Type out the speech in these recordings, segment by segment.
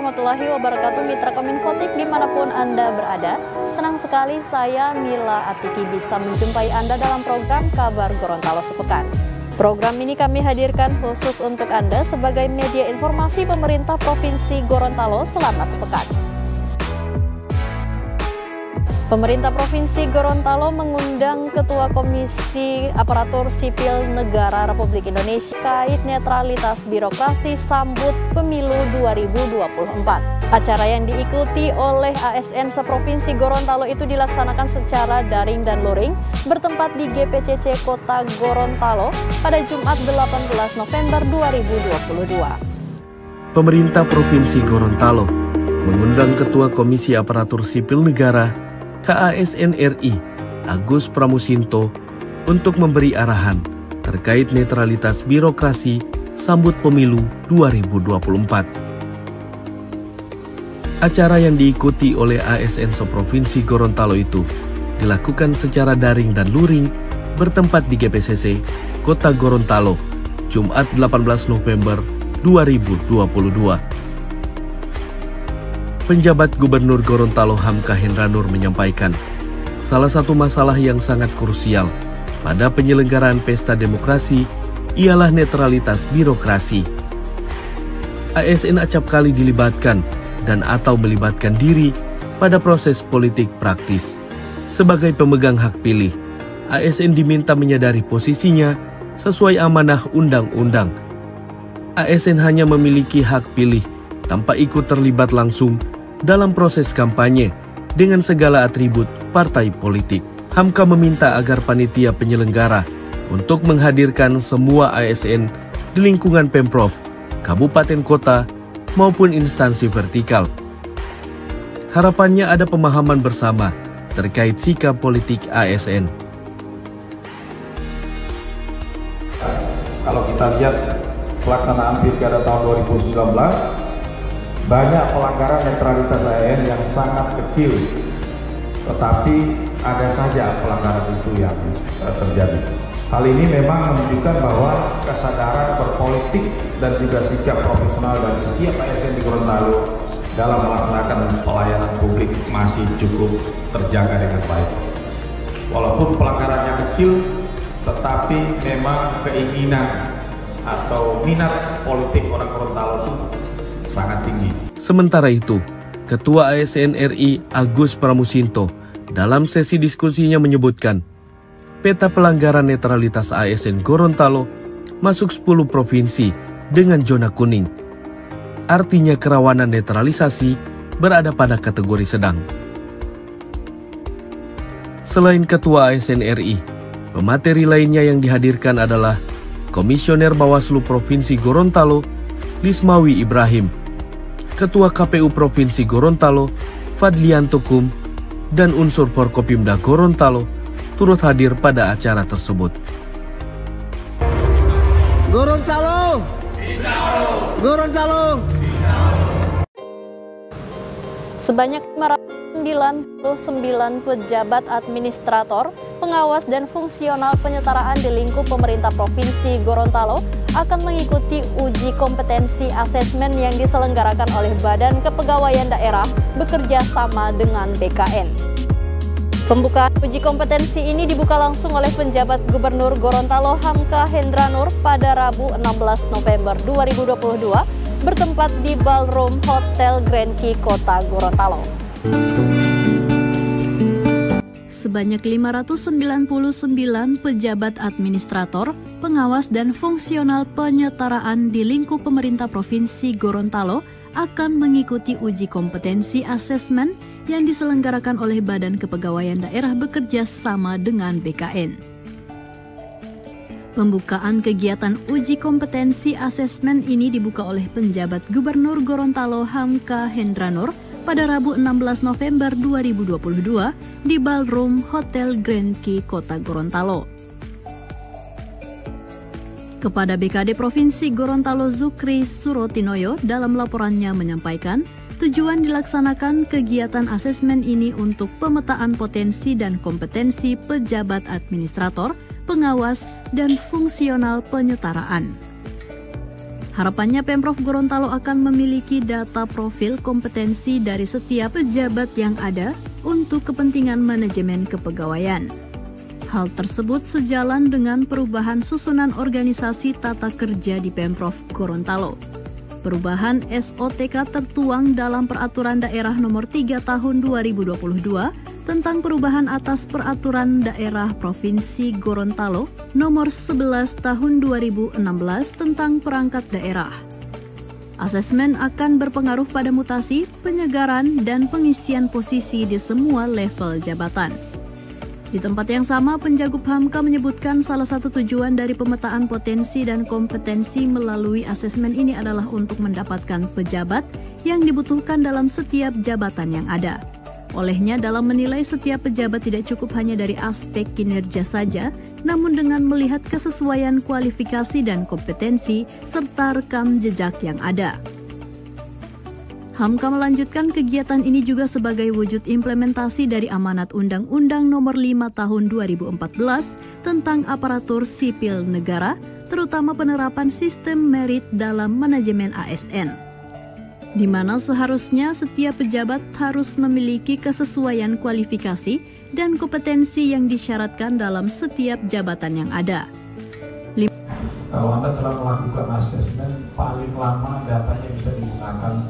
warahmatullahi wabarakatuh, Mitra Kominfotik dimanapun Anda berada. Senang sekali saya Mila Atiki bisa menjumpai Anda dalam program Kabar Gorontalo Sepekan. Program ini kami hadirkan khusus untuk Anda sebagai media informasi pemerintah Provinsi Gorontalo selama sepekan. Pemerintah Provinsi Gorontalo mengundang Ketua Komisi Aparatur Sipil Negara Republik Indonesia terkait netralitas birokrasi sambut pemilu 2024. Acara yang diikuti oleh ASN seprovinsi Gorontalo itu dilaksanakan secara daring dan luring bertempat di GPCC Kota Gorontalo pada Jumat 18 November 2022. Pemerintah Provinsi Gorontalo mengundang Ketua Komisi Aparatur Sipil Negara KASN RI Agus Pramusinto untuk memberi arahan terkait netralitas birokrasi sambut pemilu 2024. Acara yang diikuti oleh ASN seprovinsi Gorontalo itu dilakukan secara daring dan luring bertempat di GPCC Kota Gorontalo Jumat 18 November 2022. Penjabat Gubernur Gorontalo Hamka Hendranur menyampaikan, salah satu masalah yang sangat krusial pada penyelenggaraan pesta demokrasi ialah netralitas birokrasi. ASN acap kali dilibatkan dan atau melibatkan diri pada proses politik praktis. Sebagai pemegang hak pilih, ASN diminta menyadari posisinya sesuai amanah undang-undang. ASN hanya memiliki hak pilih tanpa ikut terlibat langsung dalam proses kampanye dengan segala atribut partai politik. Hamka meminta agar panitia penyelenggara untuk menghadirkan semua ASN di lingkungan Pemprov, kabupaten kota, maupun instansi vertikal. Harapannya ada pemahaman bersama terkait sikap politik ASN. Kalau kita lihat pelaksanaan Pilkada tahun 2019, banyak pelanggaran netralitas ASN yang sangat kecil, tetapi ada saja pelanggaran itu yang terjadi. Hal ini memang menunjukkan bahwa kesadaran berpolitik dan juga sikap profesional dari setiap ASN di Gorontalo dalam melaksanakan pelayanan publik masih cukup terjaga dengan baik. Walaupun pelanggarannya kecil, tetapi memang keinginan atau minat politik orang Gorontalo itu sangat tinggi. Sementara itu, Ketua ASN RI Agus Pramusinto dalam sesi diskusinya menyebutkan, peta pelanggaran netralitas ASN Gorontalo masuk 10 provinsi dengan zona kuning. Artinya kerawanan netralisasi berada pada kategori sedang. Selain Ketua ASN RI, pemateri lainnya yang dihadirkan adalah Komisioner Bawaslu Provinsi Gorontalo Lismawi Ibrahim, Ketua KPU Provinsi Gorontalo Fadlianto Kum, dan unsur Forkopimda Gorontalo turut hadir pada acara tersebut. Gorontalo! Gorontalo! Sebanyak 599 pejabat administrator, pengawas dan fungsional penyetaraan di lingkup pemerintah Provinsi Gorontalo akan mengikuti uji kompetensi asesmen yang diselenggarakan oleh Badan Kepegawaian Daerah bekerja sama dengan BKN. Pembukaan uji kompetensi ini dibuka langsung oleh penjabat Gubernur Gorontalo Hamka Hendranur pada Rabu 16 November 2022 bertempat di Ballroom Hotel Grand Key Kota Gorontalo. Sebanyak 599 pejabat administrator, pengawas dan fungsional penyetaraan di lingkup pemerintah Provinsi Gorontalo akan mengikuti uji kompetensi asesmen yang diselenggarakan oleh Badan Kepegawaian Daerah bekerja sama dengan BKN. Pembukaan kegiatan uji kompetensi asesmen ini dibuka oleh penjabat Gubernur Gorontalo Hamka Hendranur pada Rabu 16 November 2022 di Ballroom Hotel Grand Key Kota Gorontalo. Kepada BKD Provinsi Gorontalo Zukri Surotinoyo dalam laporannya menyampaikan, tujuan dilaksanakan kegiatan asesmen ini untuk pemetaan potensi dan kompetensi pejabat administrator, pengawas, dan fungsional penyetaraan. Harapannya Pemprov Gorontalo akan memiliki data profil kompetensi dari setiap pejabat yang ada untuk kepentingan manajemen kepegawaian. Hal tersebut sejalan dengan perubahan susunan organisasi tata kerja di Pemprov Gorontalo. Perubahan SOTK tertuang dalam Peraturan Daerah Nomor 3 Tahun 2022 tentang perubahan atas Peraturan Daerah Provinsi Gorontalo Nomor 11 Tahun 2016 tentang perangkat daerah. Asesmen akan berpengaruh pada mutasi, penyegaran, dan pengisian posisi di semua level jabatan. Di tempat yang sama, Penjagup Hamka menyebutkan salah satu tujuan dari pemetaan potensi dan kompetensi melalui asesmen ini adalah untuk mendapatkan pejabat yang dibutuhkan dalam setiap jabatan yang ada. Olehnya, dalam menilai setiap pejabat tidak cukup hanya dari aspek kinerja saja, namun dengan melihat kesesuaian kualifikasi dan kompetensi serta rekam jejak yang ada. Hamka melanjutkan kegiatan ini juga sebagai wujud implementasi dari amanat Undang-Undang Nomor 5 Tahun 2014 tentang aparatur sipil negara, terutama penerapan sistem merit dalam manajemen ASN, di mana seharusnya setiap pejabat harus memiliki kesesuaian kualifikasi dan kompetensi yang disyaratkan dalam setiap jabatan yang ada. Kalau Anda telah melakukan asesmen, paling lama datanya bisa digunakan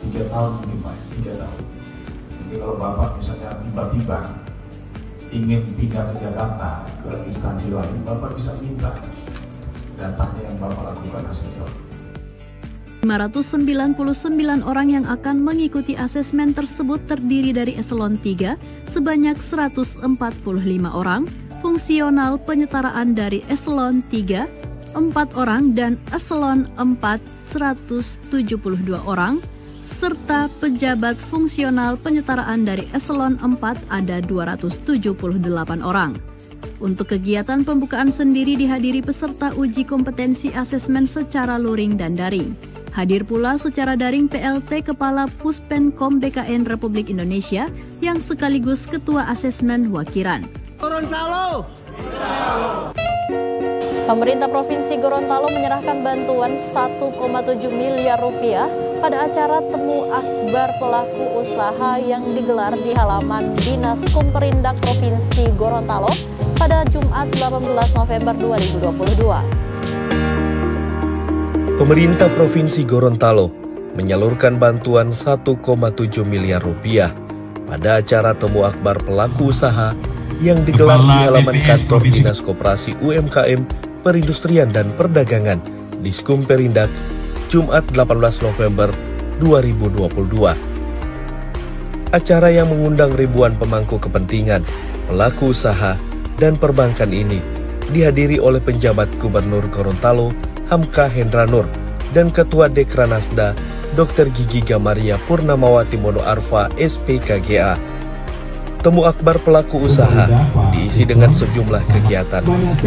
3 tahun mungkin Pak, 3 tahun. Jadi kalau Bapak misalnya tiba-tiba ingin pindah ke Jakarta, ke instansi lain, Bapak bisa minta datanya yang Bapak lakukan asesmen. 599 orang yang akan mengikuti asesmen tersebut terdiri dari eselon 3 sebanyak 145 orang, fungsional penyetaraan dari eselon 3 4 orang dan eselon 4 172 orang, serta pejabat fungsional penyetaraan dari eselon 4 ada 278 orang. Untuk kegiatan pembukaan sendiri dihadiri peserta uji kompetensi asesmen secara luring dan daring. Hadir pula secara daring PLT Kepala Puspenkom BKN Republik Indonesia yang sekaligus Ketua Asesmen Wakiran. Gorontalo. Pemerintah Provinsi Gorontalo menyerahkan bantuan 1,7 miliar rupiah pada acara Temu Akbar Pelaku Usaha yang digelar di halaman Dinas Kumperindak Provinsi Gorontalo pada Jumat 18 November 2022. Pemerintah Provinsi Gorontalo menyalurkan bantuan 1,7 miliar rupiah pada acara Temu Akbar Pelaku Usaha yang digelar di halaman kantor Dinas Koperasi UMKM, Perindustrian dan Perdagangan Diskumperindak Jumat 18 November 2022. Acara yang mengundang ribuan pemangku kepentingan, pelaku usaha, dan perbankan ini dihadiri oleh penjabat Gubernur Gorontalo Hamka Hendranur dan Ketua Dekranasda Dr. Gigi Gamaria Purnamawati Mono Arfa SPKGA. Temu Akbar Pelaku Usaha diisi dengan sejumlah kegiatan,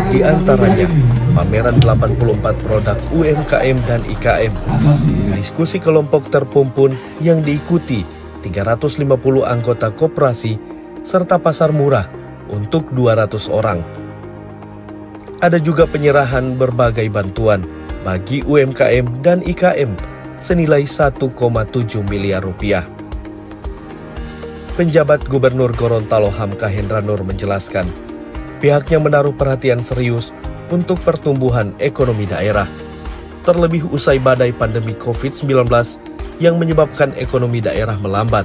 di antaranya pameran 84 produk UMKM dan IKM, diskusi kelompok terpumpun yang diikuti 350 anggota koperasi, serta pasar murah untuk 200 orang. Ada juga penyerahan berbagai bantuan bagi UMKM dan IKM senilai 1,7 miliar rupiah. Penjabat Gubernur Gorontalo Hamka Hendranur menjelaskan, pihaknya menaruh perhatian serius untuk pertumbuhan ekonomi daerah. Terlebih usai badai pandemi COVID-19 yang menyebabkan ekonomi daerah melambat.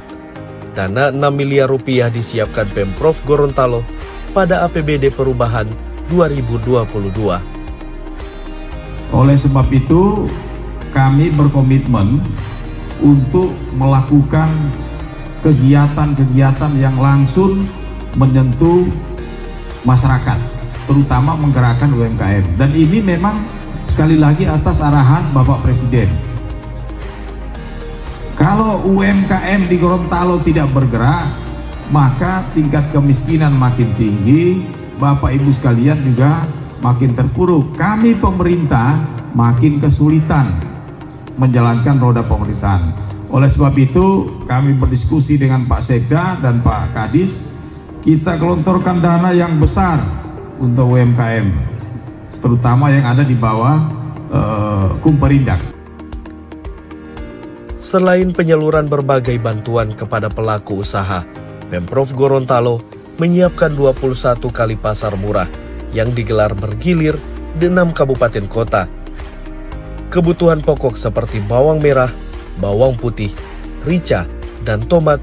Dana 6 miliar rupiah disiapkan Pemprov Gorontalo pada APBD Perubahan 2022. Oleh sebab itu, kami berkomitmen untuk melakukan kegiatan-kegiatan yang langsung menyentuh masyarakat, terutama menggerakkan UMKM. Dan ini memang sekali lagi atas arahan Bapak Presiden. Kalau UMKM di Gorontalo tidak bergerak, maka tingkat kemiskinan makin tinggi, Bapak Ibu sekalian juga makin terpuruk. Kami pemerintah makin kesulitan menjalankan roda pemerintahan. Oleh sebab itu, kami berdiskusi dengan Pak Sekda dan Pak Kadis, kita gelontorkan dana yang besar untuk UMKM, terutama yang ada di bawah Kumperindak. Selain penyaluran berbagai bantuan kepada pelaku usaha, Pemprov Gorontalo menyiapkan 21 kali pasar murah yang digelar bergilir di 6 kabupaten kota. Kebutuhan pokok seperti bawang merah, bawang putih, rica, dan tomat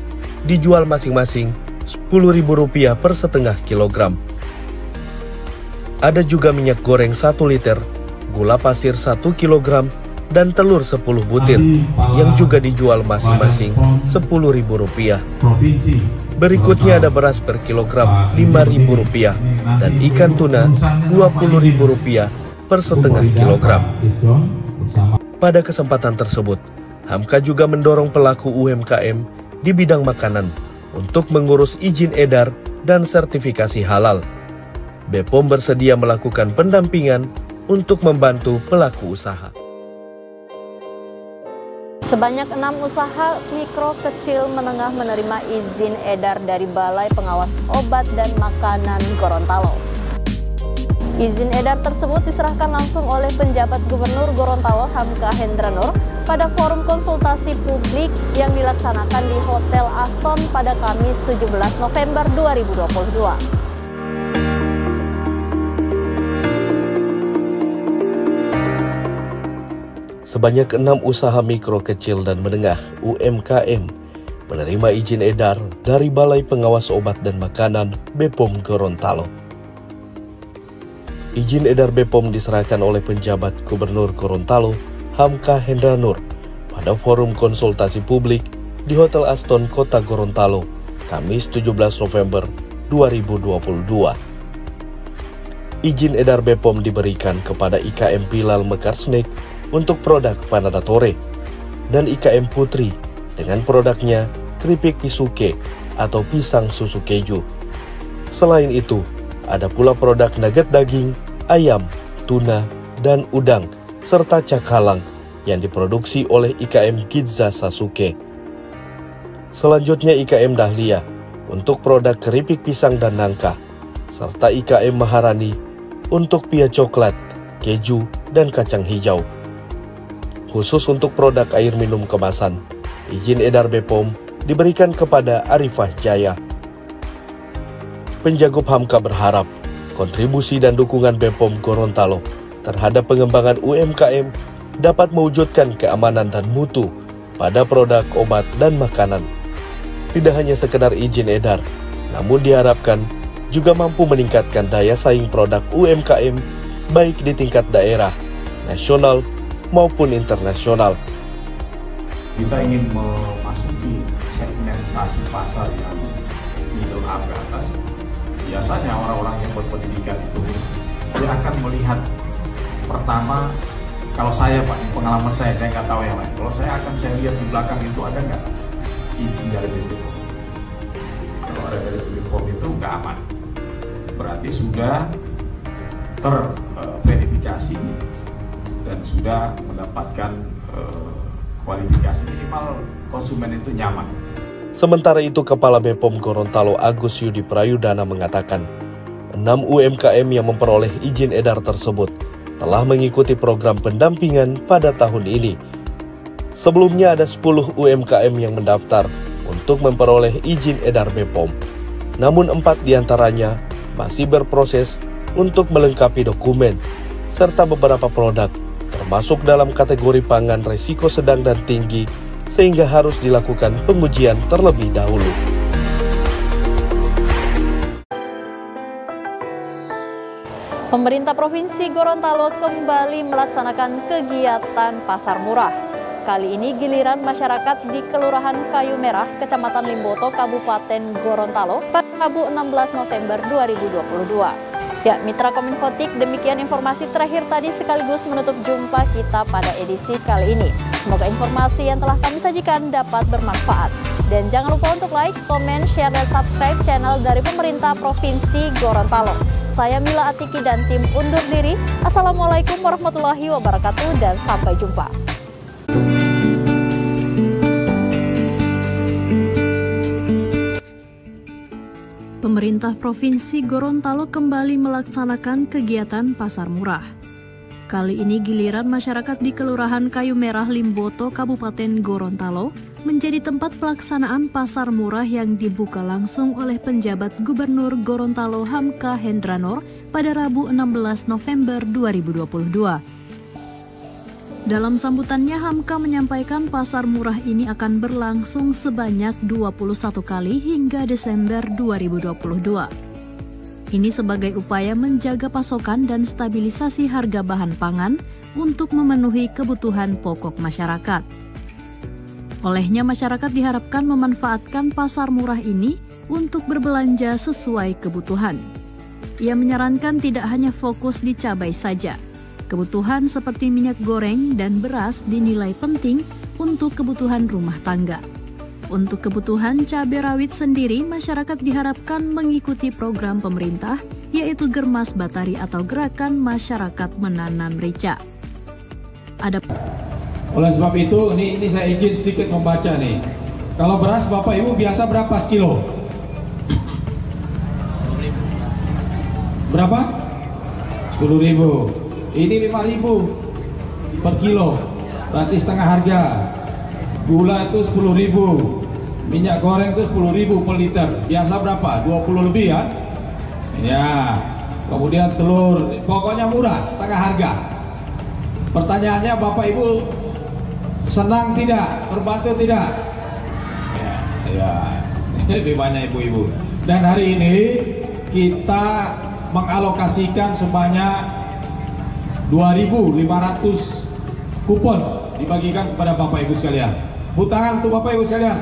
dijual masing-masing Rp10.000 per setengah kilogram. Ada juga minyak goreng 1 liter, gula pasir 1 kilogram, dan telur 10 butir yang juga dijual masing-masing Rp10.000. Berikutnya ada beras per kilogram Rp5.000 dan ikan tuna Rp20.000 per setengah kilogram. Pada kesempatan tersebut, Hamka juga mendorong pelaku UMKM di bidang makanan untuk mengurus izin edar dan sertifikasi halal. BPOM bersedia melakukan pendampingan untuk membantu pelaku usaha. Sebanyak 6 usaha mikro kecil menengah menerima izin edar dari Balai Pengawas Obat dan Makanan Gorontalo. Izin edar tersebut diserahkan langsung oleh penjabat Gubernur Gorontalo Hamka Hendranur pada forum konsultasi publik yang dilaksanakan di Hotel Aston pada Kamis 17 November 2022. Sebanyak 6 usaha mikro kecil dan menengah UMKM menerima izin edar dari Balai Pengawas Obat dan Makanan BPOM Gorontalo. Izin edar BPOM diserahkan oleh penjabat Gubernur Gorontalo Hamka Hendranur pada forum konsultasi publik di Hotel Aston Kota Gorontalo Kamis 17 November 2022. Izin edar BPOM diberikan kepada IKM Bilal Mekarsnek untuk produk Panada-Tore dan IKM Putri dengan produknya keripik pisuke atau pisang susu keju. Selain itu, ada pula produk nugget daging, ayam, tuna, dan udang serta cakalang yang diproduksi oleh IKM Gidza Sasuke. Selanjutnya IKM Dahlia untuk produk keripik pisang dan nangka, serta IKM Maharani untuk pia coklat, keju, dan kacang hijau. Khusus untuk produk air minum kemasan, izin edar BPOM diberikan kepada Arifah Jaya. Penjagob Hamka berharap kontribusi dan dukungan BPOM Gorontalo terhadap pengembangan UMKM dapat mewujudkan keamanan dan mutu pada produk obat dan makanan. Tidak hanya sekedar izin edar, namun diharapkan juga mampu meningkatkan daya saing produk UMKM baik di tingkat daerah, nasional, maupun internasional. Kita ingin memasuki segmentasi pasar yang middle up ke atas. Biasanya orang-orang yang berpendidikan itu dia akan melihat pertama, kalau saya Pak, pengalaman saya nggak tahu yang lain. Kalau saya lihat di belakang itu ada nggak izin dari BPOM. Kalau ada dari BPOM itu nggak aman. Berarti sudah terverifikasi dan sudah mendapatkan kualifikasi minimal konsumen itu nyaman. Sementara itu, Kepala BPOM Gorontalo Agus Yudi Prayudana mengatakan 6 UMKM yang memperoleh izin edar tersebut telah mengikuti program pendampingan pada tahun ini. Sebelumnya ada 10 UMKM yang mendaftar untuk memperoleh izin edar BPOM. Namun 4 diantaranya masih berproses untuk melengkapi dokumen, serta beberapa produk termasuk dalam kategori pangan risiko sedang dan tinggi, sehingga harus dilakukan pengujian terlebih dahulu. Pemerintah Provinsi Gorontalo kembali melaksanakan kegiatan pasar murah. Kali ini giliran masyarakat di Kelurahan Kayu Merah, Kecamatan Limboto, Kabupaten Gorontalo pada Rabu 16 November 2022. Ya, Mitra Kominfotik, demikian informasi terakhir tadi sekaligus menutup jumpa kita pada edisi kali ini. Semoga informasi yang telah kami sajikan dapat bermanfaat. Dan jangan lupa untuk like, komen, share, dan subscribe channel dari Pemerintah Provinsi Gorontalo. Saya Mila Atiki dan tim undur diri. Assalamualaikum warahmatullahi wabarakatuh dan sampai jumpa. Pemerintah Provinsi Gorontalo kembali melaksanakan kegiatan pasar murah. Kali ini giliran masyarakat di Kelurahan Kayu Merah, Limboto, Kabupaten Gorontalo menjadi tempat pelaksanaan pasar murah yang dibuka langsung oleh penjabat Gubernur Gorontalo Hamka Hendranur pada Rabu 16 November 2022. Dalam sambutannya, Hamka menyampaikan pasar murah ini akan berlangsung sebanyak 21 kali hingga Desember 2022. Ini sebagai upaya menjaga pasokan dan stabilisasi harga bahan pangan untuk memenuhi kebutuhan pokok masyarakat. Olehnya, masyarakat diharapkan memanfaatkan pasar murah ini untuk berbelanja sesuai kebutuhan. Ia menyarankan tidak hanya fokus di cabai saja. Kebutuhan seperti minyak goreng dan beras dinilai penting untuk kebutuhan rumah tangga. Untuk kebutuhan cabai rawit sendiri, masyarakat diharapkan mengikuti program pemerintah, yaitu Germas Batari atau Gerakan Masyarakat Menanam Rica. Oleh sebab itu, ini saya izin sedikit membaca nih. Kalau beras Bapak Ibu biasa berapa sekilo? Berapa? 10.000. Ini 5.000 per kilo, berarti setengah harga. Gula itu 10.000. Minyak goreng itu 10.000 per liter. Biasa berapa? 20 lebih ya? Ya. Kemudian telur, pokoknya murah, setengah harga. Pertanyaannya, Bapak Ibu senang tidak? Terbantu tidak? Ya. Lebih banyak ibu-ibu. Dan hari ini kita mengalokasikan sebanyak 2.500 kupon dibagikan kepada Bapak Ibu sekalian. Tepuk tangan untuk Bapak Ibu sekalian.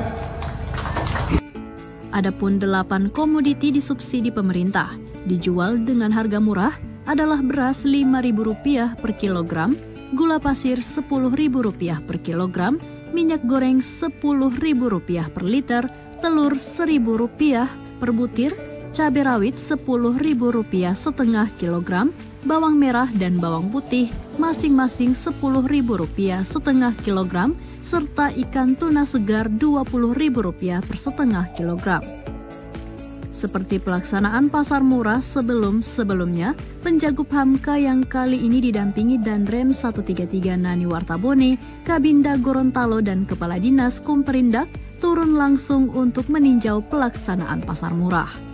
Adapun 8 komoditi disubsidi pemerintah dijual dengan harga murah adalah beras Rp5.000 per kilogram, gula pasir Rp10.000 per kilogram, minyak goreng Rp10.000 per liter, telur Rp1.000 per butir, cabai rawit Rp10.000 setengah kilogram, bawang merah dan bawang putih masing-masing Rp10.000 setengah kilogram, serta ikan tuna segar Rp20.000 per setengah kilogram. Seperti pelaksanaan pasar murah sebelum-sebelumnya, Penjagup Hamka yang kali ini didampingi Danrem 133 Nani Wartabone, Kabinda Gorontalo dan Kepala Dinas Kumperindak turun langsung untuk meninjau pelaksanaan pasar murah.